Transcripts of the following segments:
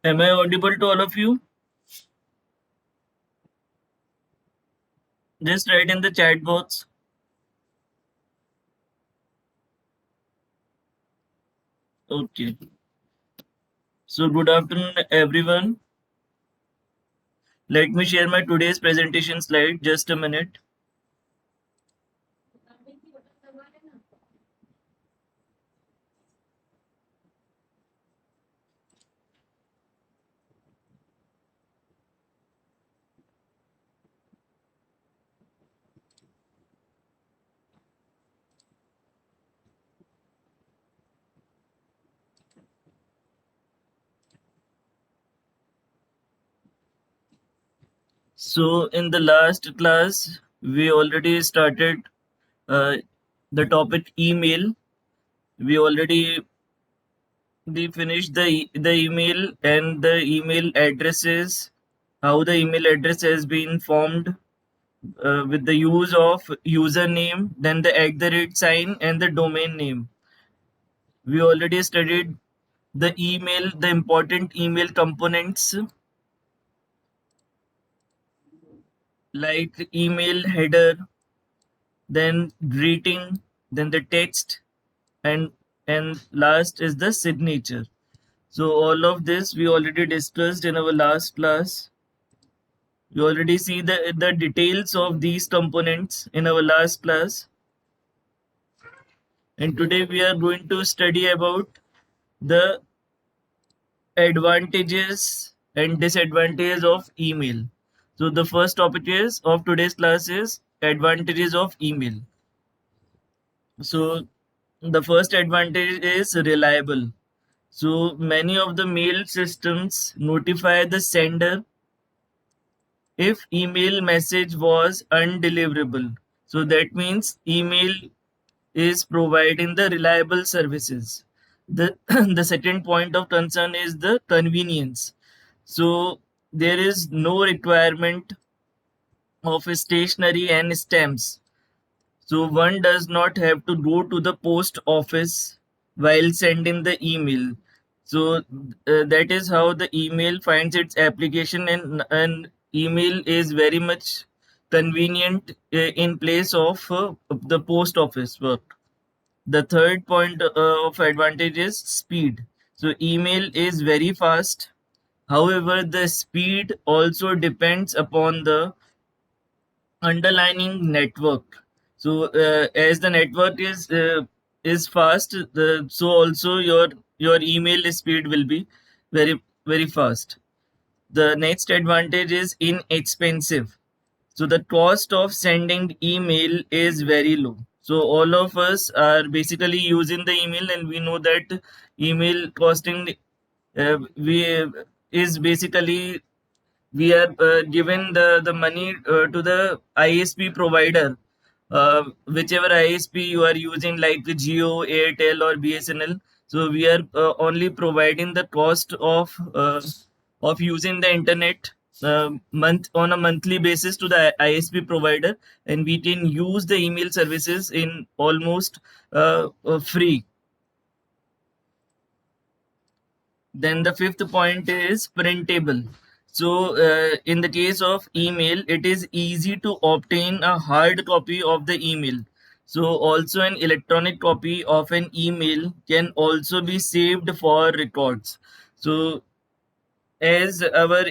Am I audible to all of you? Just write in the chat box. Okay. So good afternoon, everyone. Let me share my today's presentation slide. Just a minute. So in the last class, we already started uh, the topic email. We finished the email and the email addresses, how the email address has been formed with the use of username, then the @ sign and the domain name. We already studied the email, the important email components like email header, then greeting, then the text, and last is the signature. So all of this we already discussed in our last class. We already see the details of these components in our last class. And today we are going to study about the advantages and disadvantages of email. So the first topic is of today's class is advantages of email. So the first advantage is reliable. So many of the mail systems notify the sender if email message was undeliverable. So that means email is providing the reliable services. The the second point of concern is the convenience. So there is no requirement of stationery and stamps. So one does not have to go to the post office while sending the email. So that is how the email finds its application, and email is very much convenient in place of the post office work. The third point of advantage is speed. So email is very fast. However, the speed also depends upon the underlying network. So as the network is fast, so also your email speed will be very fast. The next advantage is inexpensive. So the cost of sending email is very low. So all of us are basically using the email, and we know that email costing we is basically we are given the money to the ISP provider, whichever ISP you are using, like the Geo, Airtel, or BSNL. So we are only providing the cost of using the internet month on a monthly basis to the ISP provider, and we can use the email services in almost free. Then the fifth point is printable. So, in the case of email, it is easy to obtain a hard copy of the email. So, also an electronic copy of an email can also be saved for records. So, as our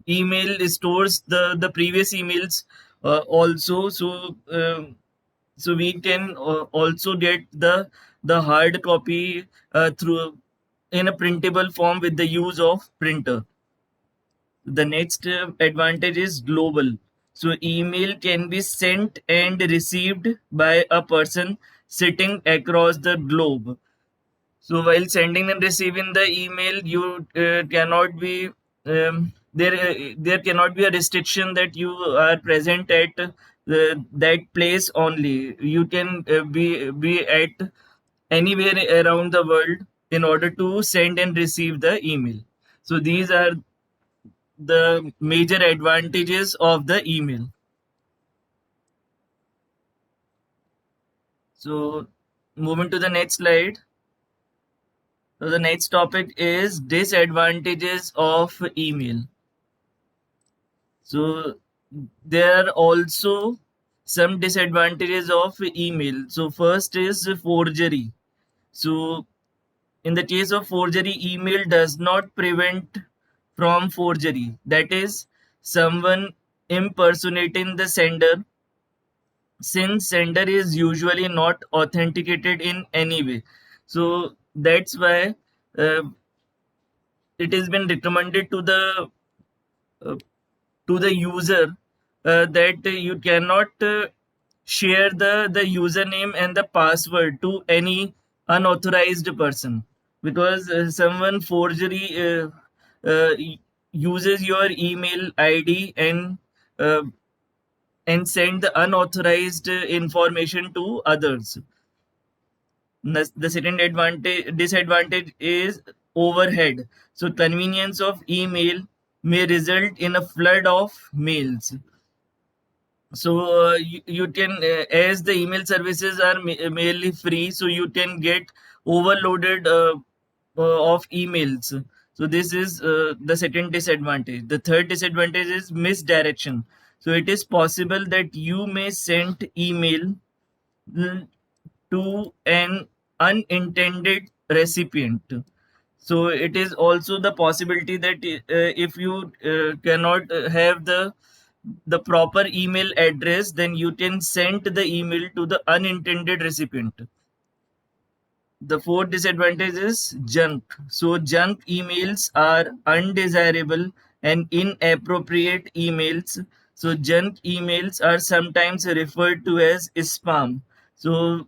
email stores the previous emails also, so we can also get the hard copy through in a printable form with the use of printer. The next advantage is global. So email can be sent and received by a person sitting across the globe. So while sending and receiving the email, you cannot be there cannot be a restriction that you are present at that place only. You can be at anywhere around the world in order to send and receive the email. So these are the major advantages of the email. So moving to the next slide. So the next topic is disadvantages of email. So there are also some disadvantages of email. So first is forgery. So in the case of forgery, email does not prevent from forgery. That is, someone impersonating the sender, since sender is usually not authenticated in any way. So that's why uh, it has been recommended uh, to the user that you cannot share the username and the password to any unauthorized person, because someone forgery uh, uses your email id uh, and send the unauthorized information to others. The second advantage disadvantage is overhead. So convenience of email may result in a flood of mails. So you can as the email services are mainly free, so you can get overloaded of emails. So this is the second disadvantage. The third disadvantage is misdirection. So it is possible that you may send email mm, to an unintended recipient. So it is also the possibility that if you cannot have the proper email address, then you can send the email to the unintended recipient. The fourth disadvantage is junk. So junk emails are undesirable and inappropriate emails. So junk emails are sometimes referred to as spam. So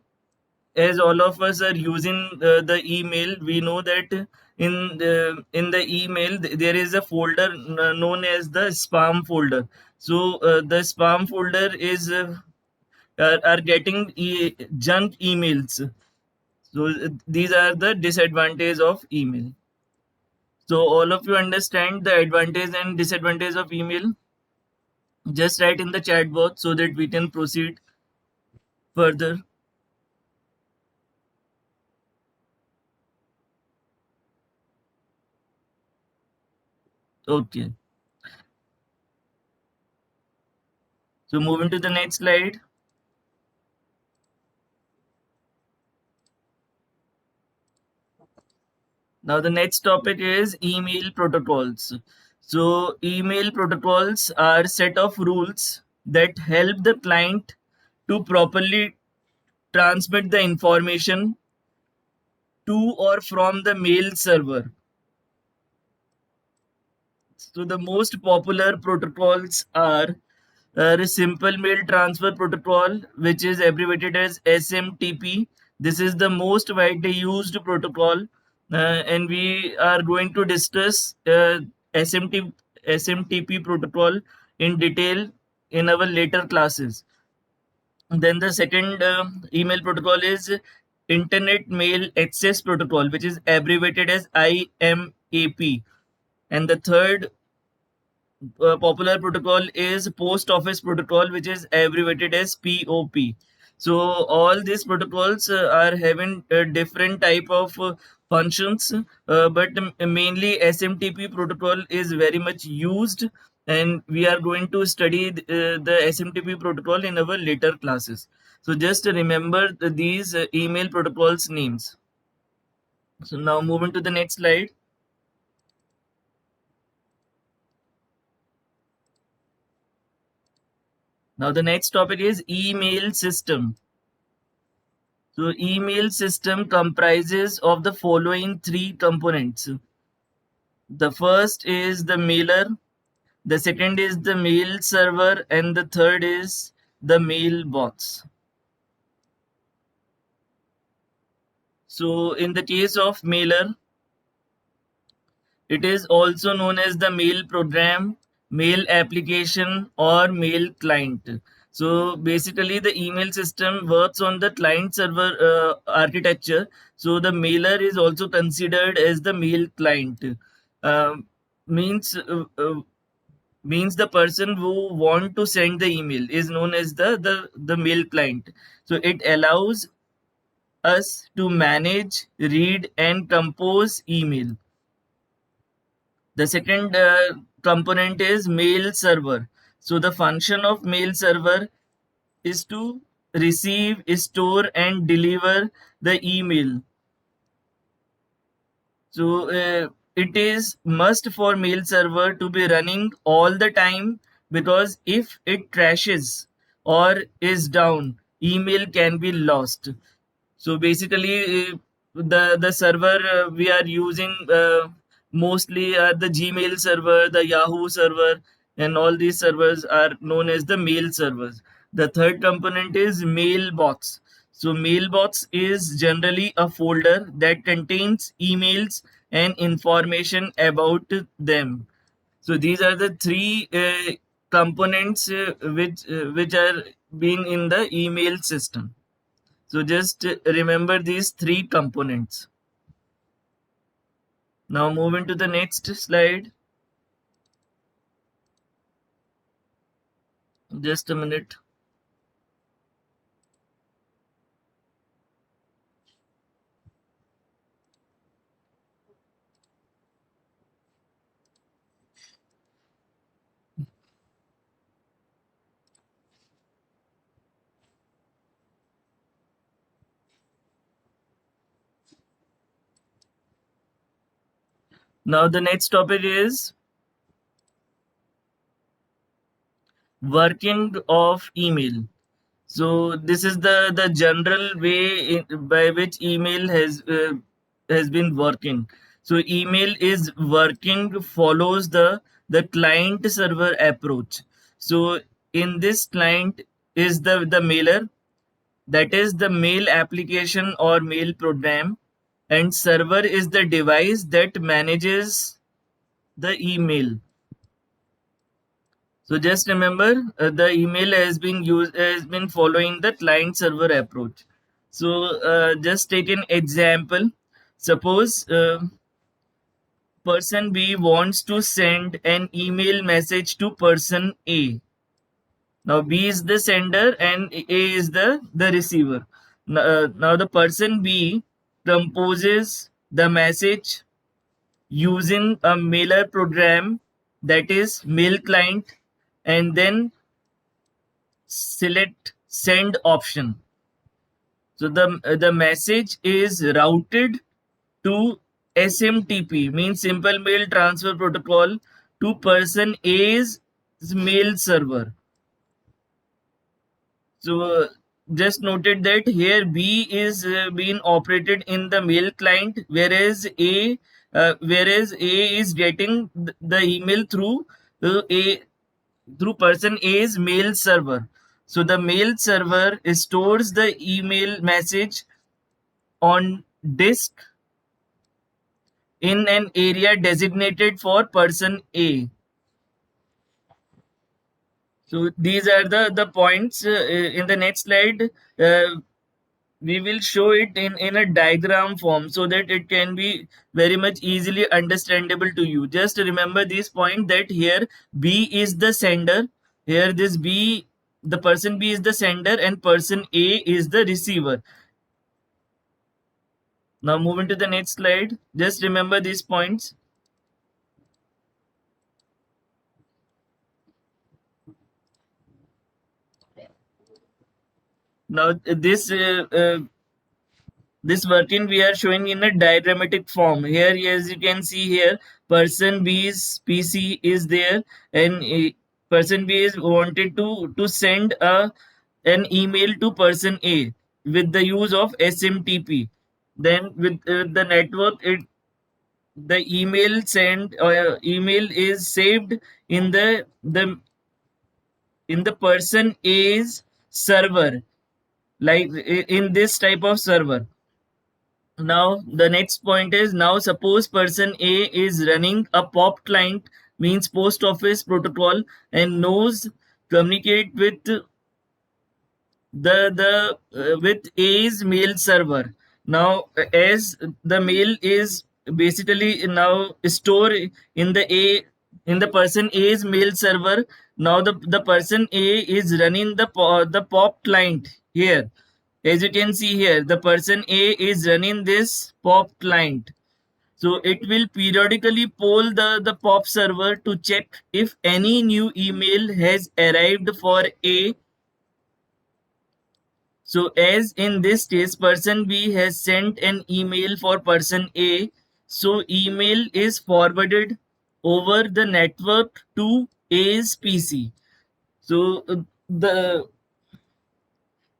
as all of us are using the email, we know that in the email there is a folder known as the spam folder. So the spam folder is are getting junk emails. So these are the disadvantages of email. So all of you understand the advantage and disadvantage of email. Just write in the chat box so that we can proceed further. Okay. So moving to the next slide. Now the next topic is email protocols. So email protocols are set of rules that help the client to properly transmit the information to or from the mail server. So the most popular protocols are the Simple Mail Transfer Protocol, which is abbreviated as SMTP. This is the most widely used protocol, and we are going to discuss SMTP protocol in detail in our later classes. Then the second email protocol is Internet Mail Access Protocol, which is abbreviated as IMAP. And the third popular protocol is Post Office Protocol, which is abbreviated as POP. So all these protocols are having different type of functions, but mainly SMTP protocol is very much used, and we are going to study the SMTP protocol in our later classes. So just remember these email protocols names. So now moving to the next slide. Now the next topic is email system. So email system comprises of the following three components. The first is the mailer, the second is the mail server, and the third is the mailbox. So in the case of mailer, it is also known as the mail program, mail application, or mail client. So basically, the email system works on the client server architecture. So the mailer is also considered as the mail client. Um, means means the person who want to send the email is known as the mail client. So it allows us to manage, read, and compose email. The second component is mail server. So the function of mail server is to receive, store, and deliver the email. So it is must for mail server to be running all the time, because if it crashes or is down, email can be lost. So basically, the server we are using mostly are the Gmail server, the Yahoo server, and all these servers are known as the mail servers. The third component is mailbox. So mailbox is generally a folder that contains emails and information about them. So these are the three components which are being in the email system. So just remember these three components. Now moving to the next slide. Just a minute. Now the next topic is working of email. So this is the general way by which email has been working. So email is working follows the client server approach. So in this client is the mailer, that is the mail application or mail program, and server is the device that manages the email. So just remember, the email has been following the client server approach. So just take an example. Suppose person B wants to send an email message to person A. Now B is the sender and A is the receiver. Now the person B composes the message using a mailer program, that is mail client, and then select send option. So the message is routed to SMTP, means simple mail transfer protocol, to person A's mail server. So just noted that here B is being operated in the mail client, whereas A is getting the email through A through person A's mail server. So the mail server stores the email message on disk in an area designated for person A. So these are the points. In the next slide, we will show it in a diagram form so that it can be very much easily understandable to you. Just remember this point, that here B is the sender, here this B, the person B is the sender and person A is the receiver. Now moving to the next slide, just remember these points. Now this working we are showing in a diagrammatic form. Here, as you can see here, person B's PC is there, and person B is wanted to send an email to person A with the use of SMTP. Then with the network, the email is saved in the person A's server, like in this type of server. Now the next point is, now suppose person A is running a POP client, means post office protocol, and knows communicate with the with A's mail server. Now as the mail is basically now stored in the person A's mail server, now the person A is running the POP client here. As you can see here, the person A is running this POP client. So it will periodically poll the POP server to check if any new email has arrived for A. So as in this case, person B has sent an email for person A. So email is forwarded over the network to A's PC. So the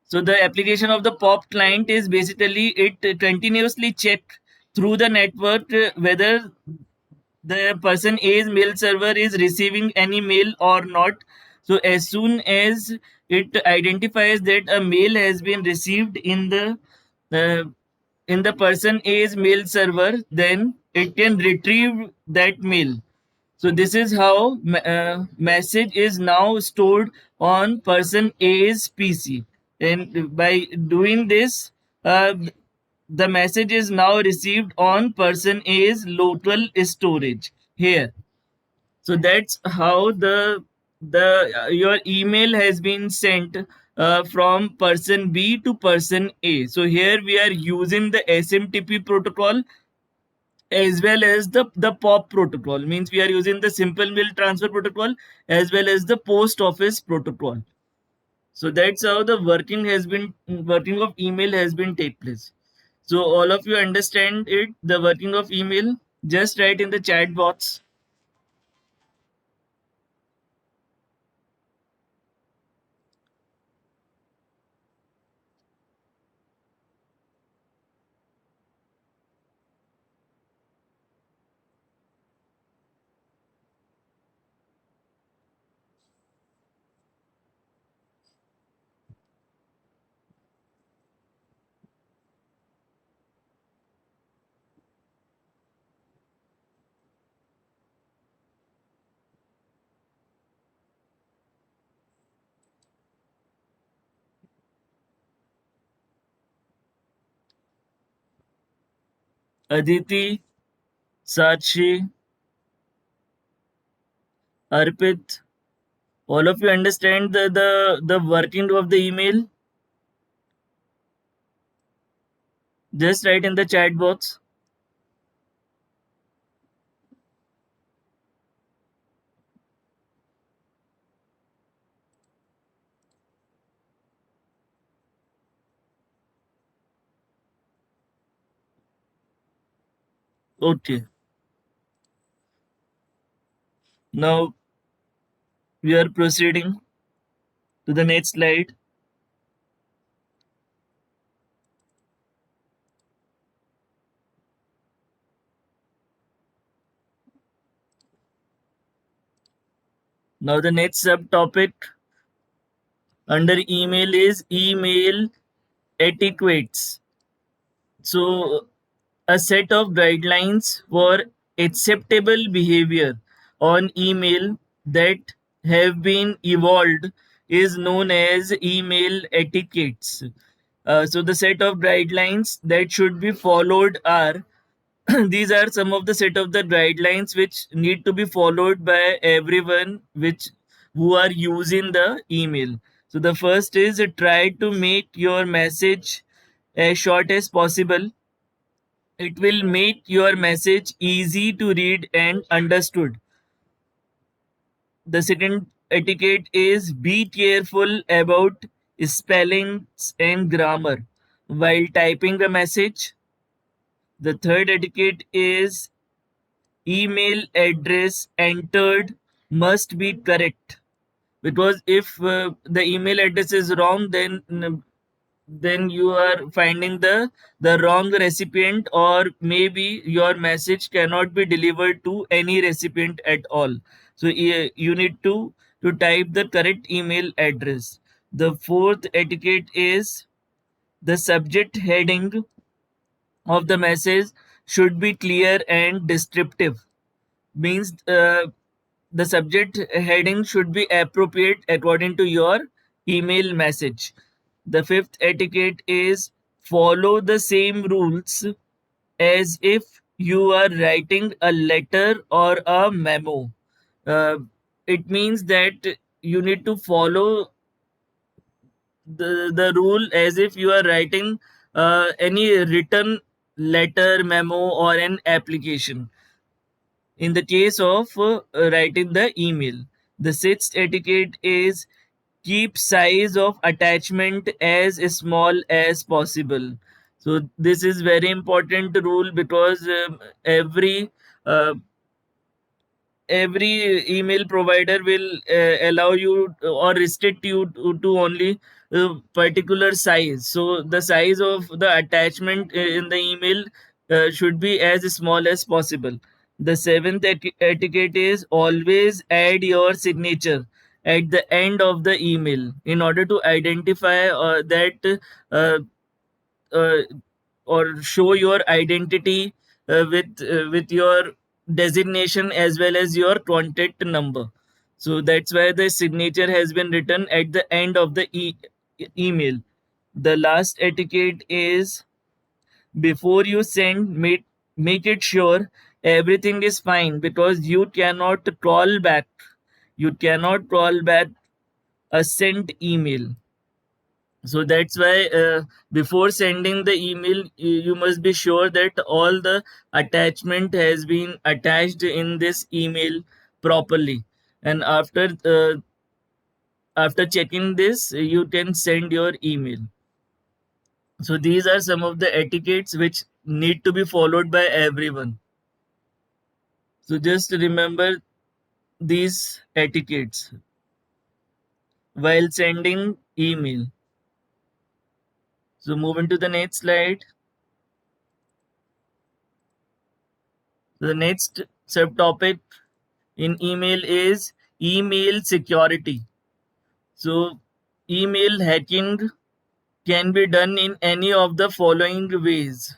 the application of the POP client is basically it continuously check through the network whether the person A's mail server is receiving any mail or not. So as soon as it identifies that a mail has been received uh, in the person A's mail server, then it can retrieve that mail. So this is how message is now stored on person A's PC, and by doing this, uh, the message is now received on person A's local storage here. So that's how the your email has been sent from person B to person A. So here we are using the SMTP protocol as well as the POP protocol. Means we are using the simple mail transfer protocol as well as the post office protocol. So that's how the working of email has been take place. So all of you understand it, the working of email. Just write in the chat box. Aditi, Sakshi, Arpit, all of you understand the working of the email. Just write in the chat box. Okay. Now we are proceeding to the next slide. Now the next subtopic under email is email etiquettes. So a set of guidelines for acceptable behavior on email that have been evolved is known as email etiquettes. So the set of guidelines that should be followed are these are some of the set of the guidelines which need to be followed by everyone which who are using the email. So the first is try to make your message as short as possible. It will make your message easy to read and understood. The second etiquette is be careful about spellings and grammar while typing a message. The third etiquette is email address entered must be correct, because if the email address is wrong, then you are finding the wrong recipient, or maybe your message cannot be delivered to any recipient at all. So you need to type the correct email address. The fourth etiquette is the subject heading of the message should be clear and descriptive. Means the subject heading should be appropriate according to your email message. The fifth etiquette is follow the same rules as if you are writing a letter or a memo. Uh, it means that you need to follow the rule as if you are writing any written letter, memo, or an application. In the case of writing the email, the sixth etiquette is keep size of attachment as small as possible. So this is very important rule because every email provider will allow you or restrict you to only particular size. So the size of the attachment in the email should be as small as possible. The seventh etiquette is always add your signature at the end of the email in order to identify that uh, uh, or show your identity with your designation as well as your contact number. So that's why the signature has been written at the end of the email. The last etiquette is before you send, make it sure everything is fine because you cannot call back a sent email. So that's why before sending the email, you must be sure that all the attachment has been attached in this email properly. And after checking this, you can send your email. So these are some of the etiquettes which need to be followed by everyone. So just remember these etiquettes while sending email. So moving to the next slide. The next subtopic in email is email security. So email hacking can be done in any of the following ways.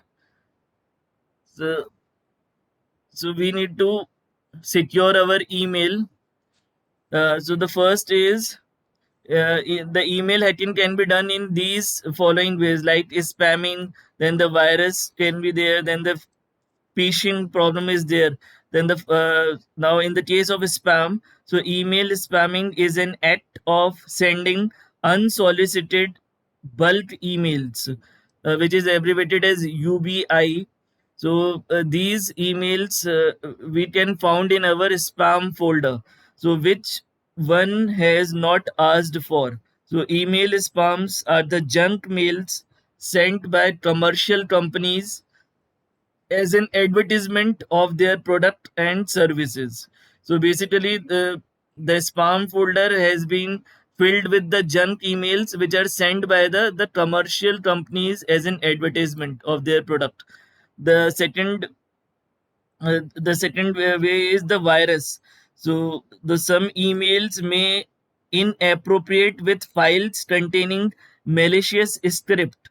So, so we need to secure our email. So the first is the email hacking can be done in these following ways, like spamming, then the virus can be there, then the phishing problem is there. Then the now in the case of spam, so email spamming is an act of sending unsolicited bulk emails, which is abbreviated as UBI. So these emails we can found in our spam folder. So which one has not asked for? So email spams are the junk mails sent by commercial companies as an advertisement of their product and services. So basically, the spam folder has been filled with the junk emails which are sent by the commercial companies as an advertisement of their product. The second way is the virus. So the some emails may inappropriate with files containing malicious script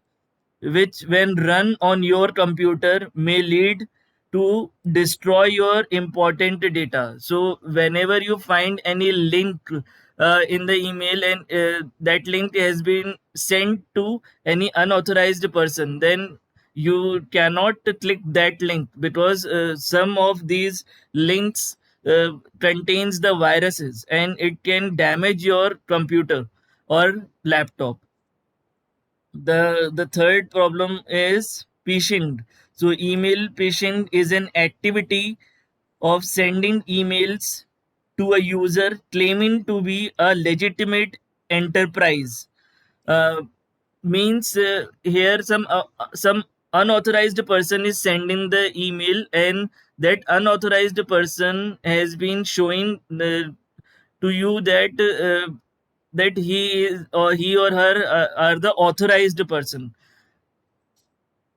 which when run on your computer may lead to destroy your important data. So whenever you find any link in the email and that link has been sent to any unauthorized person, then you cannot click that link because some of these links contains the viruses and it can damage your computer or laptop. The third problem is phishing. So email phishing is an activity of sending emails to a user claiming to be a legitimate enterprise. uh, Means here some unauthorized person is sending the email and that unauthorized person has been showing to you that he or her are the authorized person.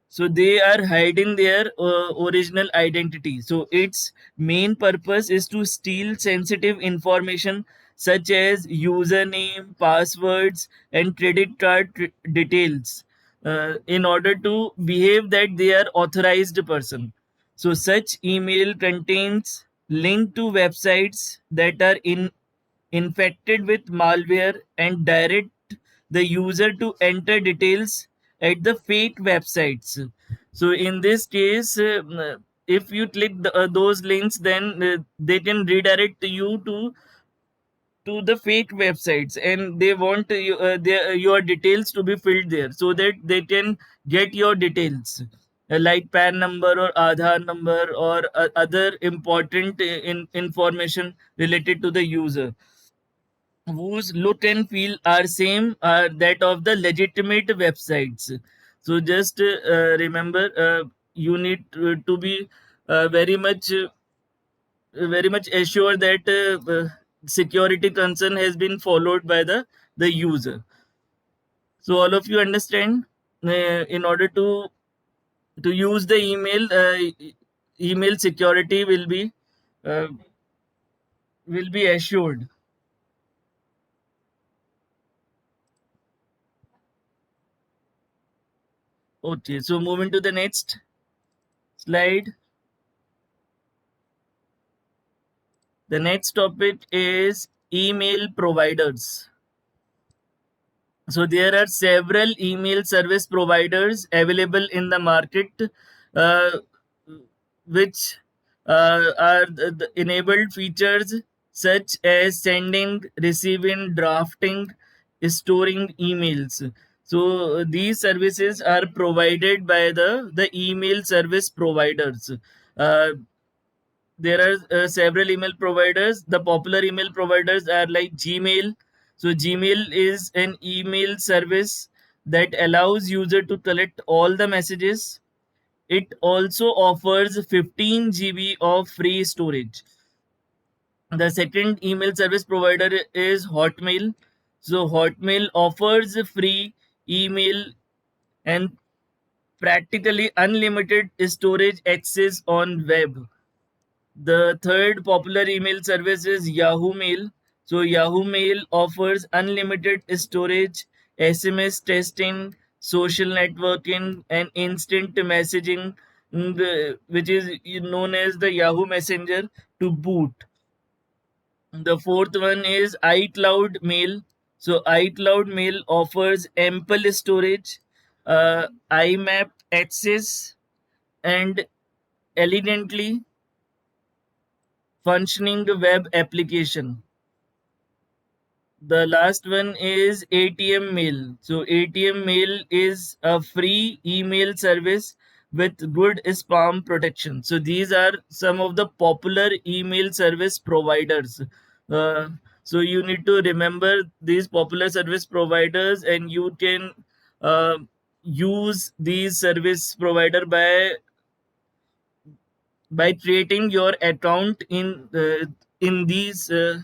So they are hiding their original identity. So its main purpose is to steal sensitive information such as username, passwords, and credit card details in order to behave that they are authorized person. So such email contains link to websites that are infected with malware and direct the user to enter details at the fake websites. So in this case, if you click those links, then they can redirect you to the fake websites, and they want your details to be filled there so that they can get your details, like PAN number or Aadhaar number or other important information related to the user, whose look and feel are same are that of the legitimate websites. So just remember, you need to be very much assured that security concern has been followed by the user. So all of you understand, in order to use the email, email security uh, will be assured. Okay, so moving to the next slide. The next topic is email providers. So there are several email service providers available in the market, uh, which are the enabled features such as sending, receiving, drafting, storing emails. So these services are provided by the email service providers. Uh, there are several email providers. The popular email providers are like Gmail. So Gmail is an email service that allows user to collect all the messages. It also offers 15 GB of free storage. The second email service provider is Hotmail. So Hotmail offers free email and practically unlimited storage access on web. The third popular email service is Yahoo Mail. So Yahoo Mail offers unlimited storage, SMS testing, social networking, and instant messaging, which is known as the Yahoo Messenger, to boot. The fourth one is iCloud Mail. So iCloud Mail offers ample storage, IMAP access, and elegantly functioning web application. The last one is ATM Mail. So ATM Mail is a free email service with good spam protection. So these are some of the popular email service providers. Uh, so you need to remember these popular service providers, and you can uh, use these service provider by creating your account in these uh,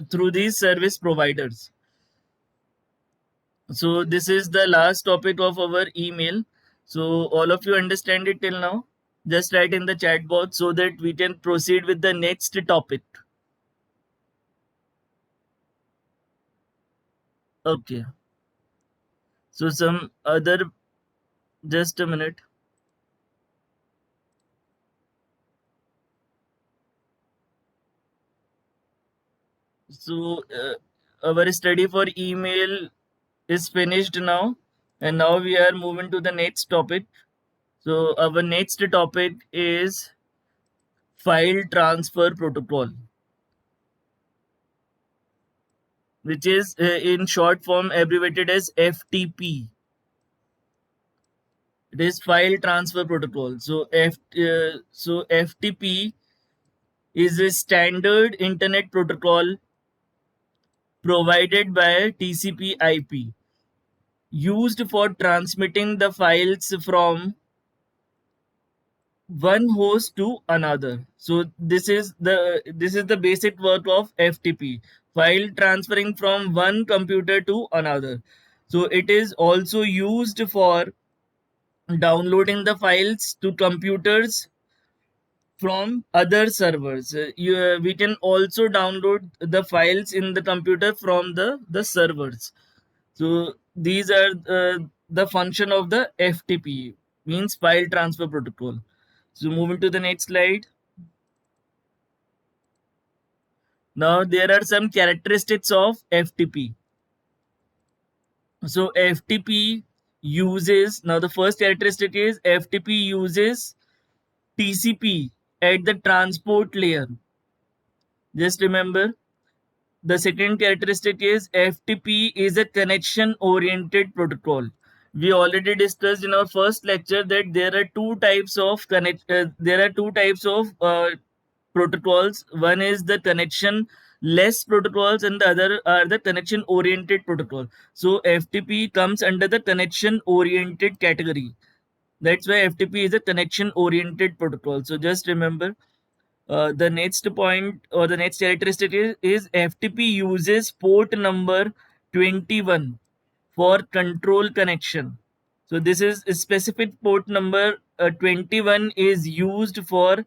through these service providers. So this is the last topic of our email. So all of you understand it till now? Just write in the chat box so that we can proceed with the next topic. Okay, so some other, just a minute. So our study for email is finished now, and now we are moving to the next topic. So our next topic is file transfer protocol, which is in short form abbreviated as FTP. It is file transfer protocol. So FTP is a standard internet protocol provided by TCP/IP, used for transmitting the files from one host to another. So this is the basic work of FTP, file transferring from one computer to another. So it is also used for downloading the files to computers from other servers. We can also download the files in the computer from the servers. So these are the function of the FTP, means file transfer protocol. So moving to the next slide. Now there are some characteristics of FTP. So FTP uses, now the first characteristic is FTP uses TCP at the transport layer. Just remember, The second characteristic is FTP is a connection oriented protocol. We already discussed in our first lecture that there are two types of protocols. One is the connection less protocols and the other are the connection oriented protocol. So FTP comes under the connection oriented category. That's why FTP is a connection oriented protocol. So just remember, the next point or the next characteristic is FTP uses port number 21 for control connection. So this is a specific port number 21 is used for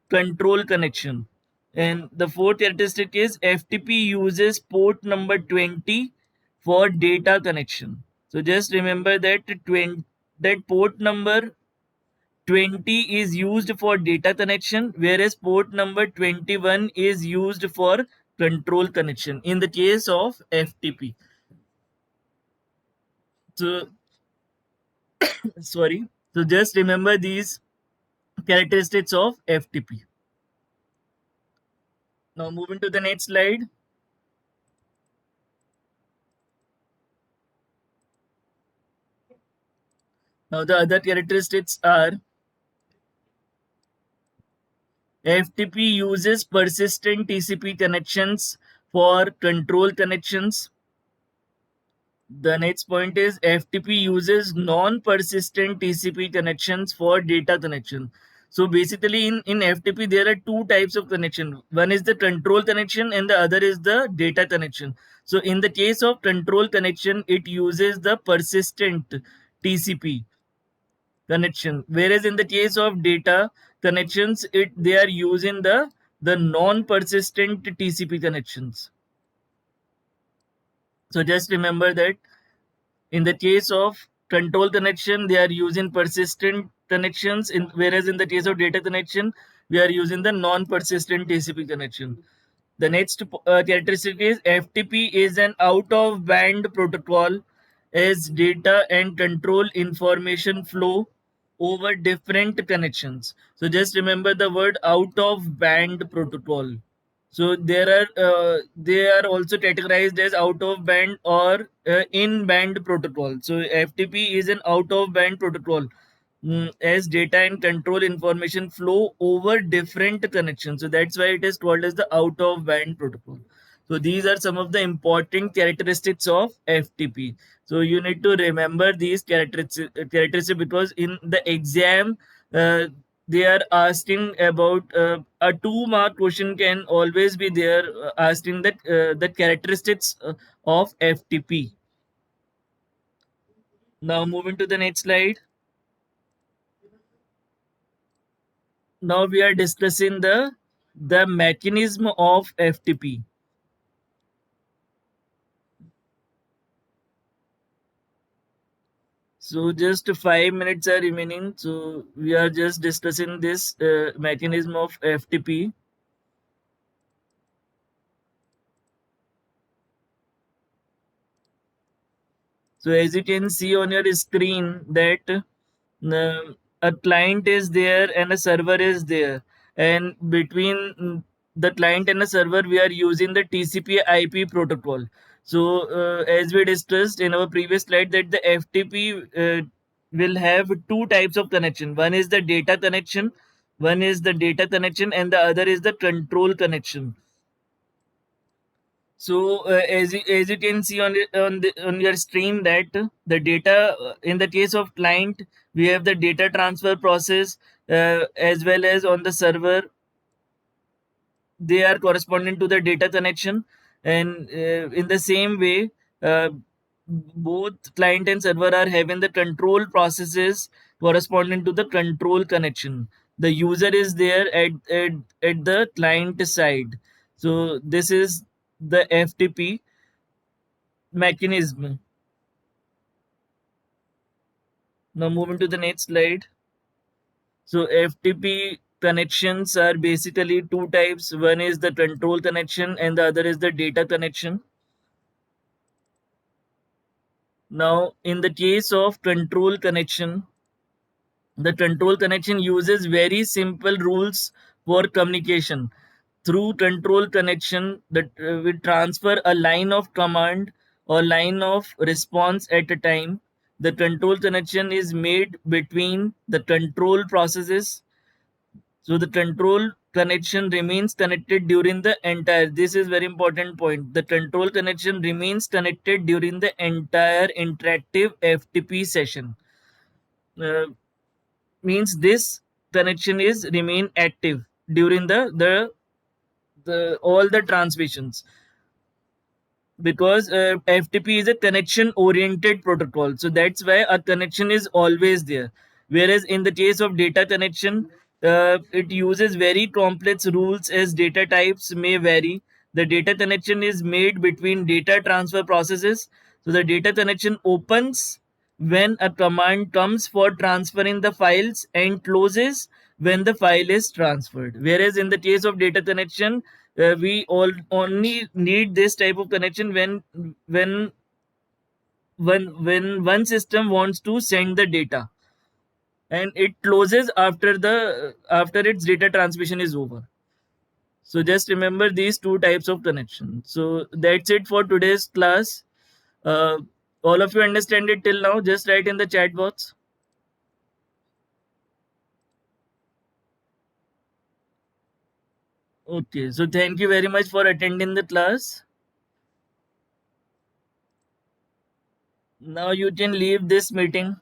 control connection. And the fourth characteristic is FTP uses port number 20 for data connection. So just remember that that port number 20 is used for data connection, whereas port number 21 is used for control connection in the case of FTP. So sorry, so just remember these characteristics of FTP. Now moving to the next slide. Now the other characteristics are FTP uses persistent TCP connections for control connections. The next point is FTP uses non-persistent TCP connections for data connection. So basically in FTP there are two types of connection. One is the control connection and the other is the data connection. So in the case of control connection, it uses the persistent TCP connection, whereas in the case of data connections, they are using the non-persistent TCP connections. So just remember that in the case of control connection, they are using persistent connections, whereas in the case of data connection, we are using the non-persistent TCP connection. The next characteristic is FTP is an out-of-band protocol as data and control information flow over different connections. So just remember the word out-of-band protocol. So they are also categorized as out of band or in band protocol. So FTP is an out of band protocol, as data and control information flow over different connections. So that's why it is called as the out of band protocol. So these are some of the important characteristics of FTP. So you need to remember these characteristics because in the exam, they are asking about a 2 mark question can always be there, asking that the characteristics of FTP. Now moving to the next slide. Now we are discussing the mechanism of FTP. So just 5 minutes are remaining. So we are just discussing this mechanism of FTP. So as you can see on your screen that a client is there and a server is there, and between the client and the server we are using the TCP IP protocol. So as we discussed in our previous slide that the FTP will have two types of connection. One is the data connection, and the other is the control connection. So as you can see on your screen that the data in the case of client we have the data transfer process, as well as on the server they are corresponding to the data connection, and in the same way both client and server are having the control processes corresponding to the control connection. The user is there at the client side. So this is the FTP mechanism. Now moving to the next slide. So FTP connections are basically two types. One is the control connection and the other is the data connection. Now in the case of control connection, the control connection uses very simple rules for communication. through control connection that we transfer a line of command or line of response at a time. The control connection is made between the control processes, so the control connection remains connected during the entire, this is very important point, the control connection remains connected during the entire interactive FTP session. Uh, Means this connection is remain active during the all the transmissions, because FTP is a connection oriented protocol, so that's why a connection is always there. Whereas in the case of data connection, it uses very complex rules as data types may vary. The data connection is made between data transfer processes, so the data connection opens when a command comes for transferring the files and closes when the file is transferred. Whereas in the case of data connection, we all only need this type of connection when one system wants to send the data, and it closes after its data transmission is over. So just remember these two types of connection. So that's it for today's class. uh, all of you understand it till now? Just write in the chat box. Okay, so thank you very much for attending the class. Now you can leave this meeting.